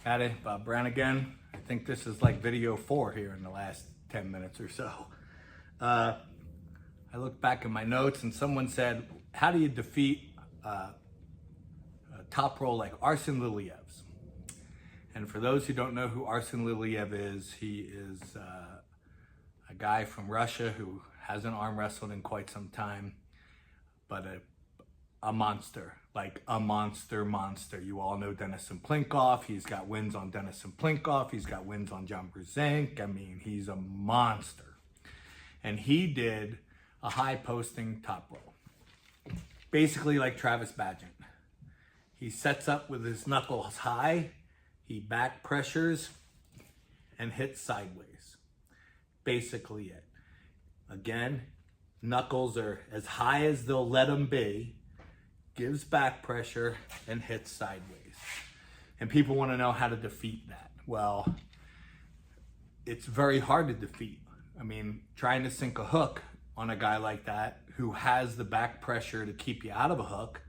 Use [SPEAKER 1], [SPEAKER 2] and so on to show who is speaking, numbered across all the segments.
[SPEAKER 1] Howdy, Bob Brown again. I think this is like video 4 here in the last 10 minutes or so. I looked back in my notes and someone said, how do you defeat a top roll like Arsen Liliev's? And for those who don't know who Arsen Liliev is, he is a guy from Russia who hasn't arm wrestled in quite some time, but a monster, like a monster. You all know Denis Plinkov. He's got wins on Denis Plinkov. He's got wins on John Brzenk. I mean, he's a monster. And he did a high posting top roll, basically like Travis Bagent. He sets up with his knuckles high, he back pressures and hits sideways. Basically it. Again, knuckles are as high as they'll let them be, gives back pressure and hits sideways. And people want to know how to defeat that. Well, it's very hard to defeat. I mean, trying to sink a hook on a guy like that who has the back pressure to keep you out of a hook,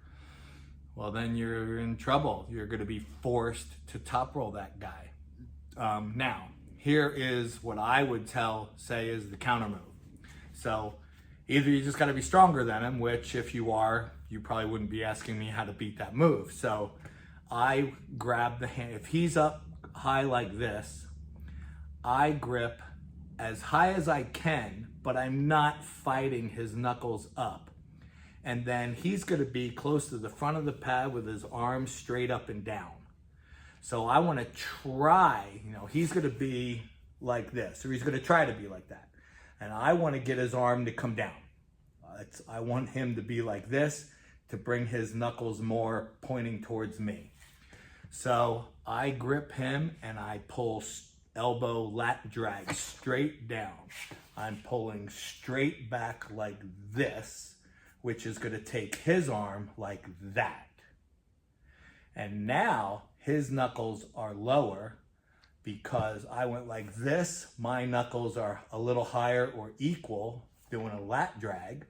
[SPEAKER 1] well, then you're in trouble. You're going to be forced to top roll that guy. Now, here is what I would say is the counter move. So either you just got to be stronger than him, which if you are, you probably wouldn't be asking me how to beat that move. So I grab the hand. If he's up high like this, I grip as high as I can, but I'm not fighting his knuckles up. And then he's going to be close to the front of the pad with his arms straight up and down. So I want to try, he's going to be like this, or he's going to try to be like that. And I want to get his arm to come down. I want him to be like this to bring his knuckles more pointing towards me. So I grip him and I pull elbow lat drag straight down. I'm pulling straight back like this, which is going to take his arm like that. And now his knuckles are lower because I went like this. My knuckles are a little higher or equal, doing a lat drag.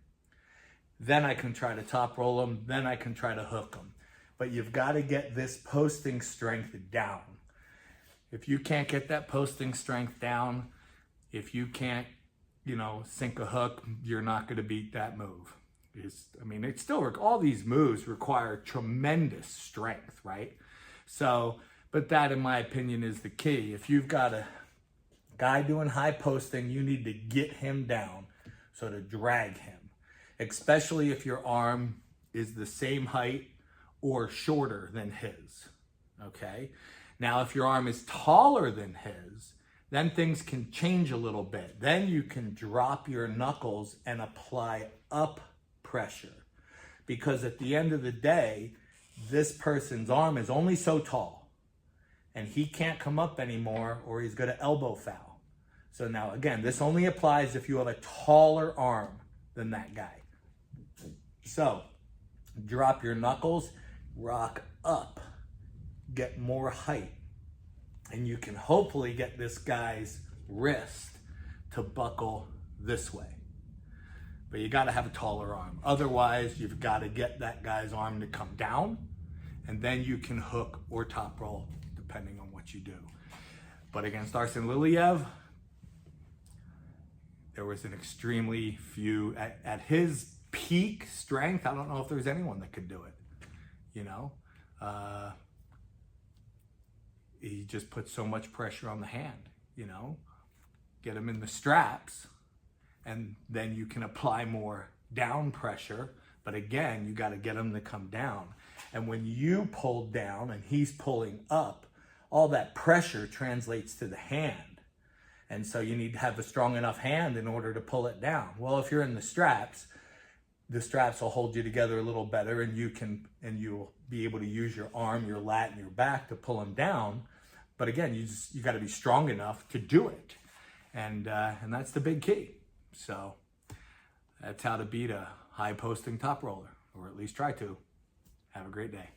[SPEAKER 1] Then I can try to top roll them. Then I can try to hook them. But you've got to get this posting strength down. If you can't get that posting strength down, if you can't, sink a hook, you're not going to beat that move. It's still, all these moves require tremendous strength, right? So, but that in my opinion is the key. If you've got a guy doing high posting, you need to get him down, so to drag him. Especially if your arm is the same height or shorter than his, okay? Now, if your arm is taller than his, then things can change a little bit. Then you can drop your knuckles and apply up pressure. Because at the end of the day, this person's arm is only so tall and he can't come up anymore or he's going to elbow foul. So now, again, this only applies if you have a taller arm than that guy. So drop your knuckles, rock up, get more height, and you can hopefully get this guy's wrist to buckle this way. But you got to have a taller arm. Otherwise, you've got to get that guy's arm to come down, and then you can hook or top roll, depending on what you do. But against Arsen Liliev, there was an extremely few, at his peak strength, I don't know if there's anyone that could do it, he just put so much pressure on the hand, get him in the straps, and then you can apply more down pressure. But again, you got to get him to come down. And when you pull down and he's pulling up, all that pressure translates to the hand. And so you need to have a strong enough hand in order to pull it down. Well, if you're in the straps will hold you together a little better, and you'll be able to use your arm, your lat, and your back to pull him down. But again, you got to be strong enough to do it, and that's the big key. So that's how to beat a high posting top roller, or at least try to. Have a great day.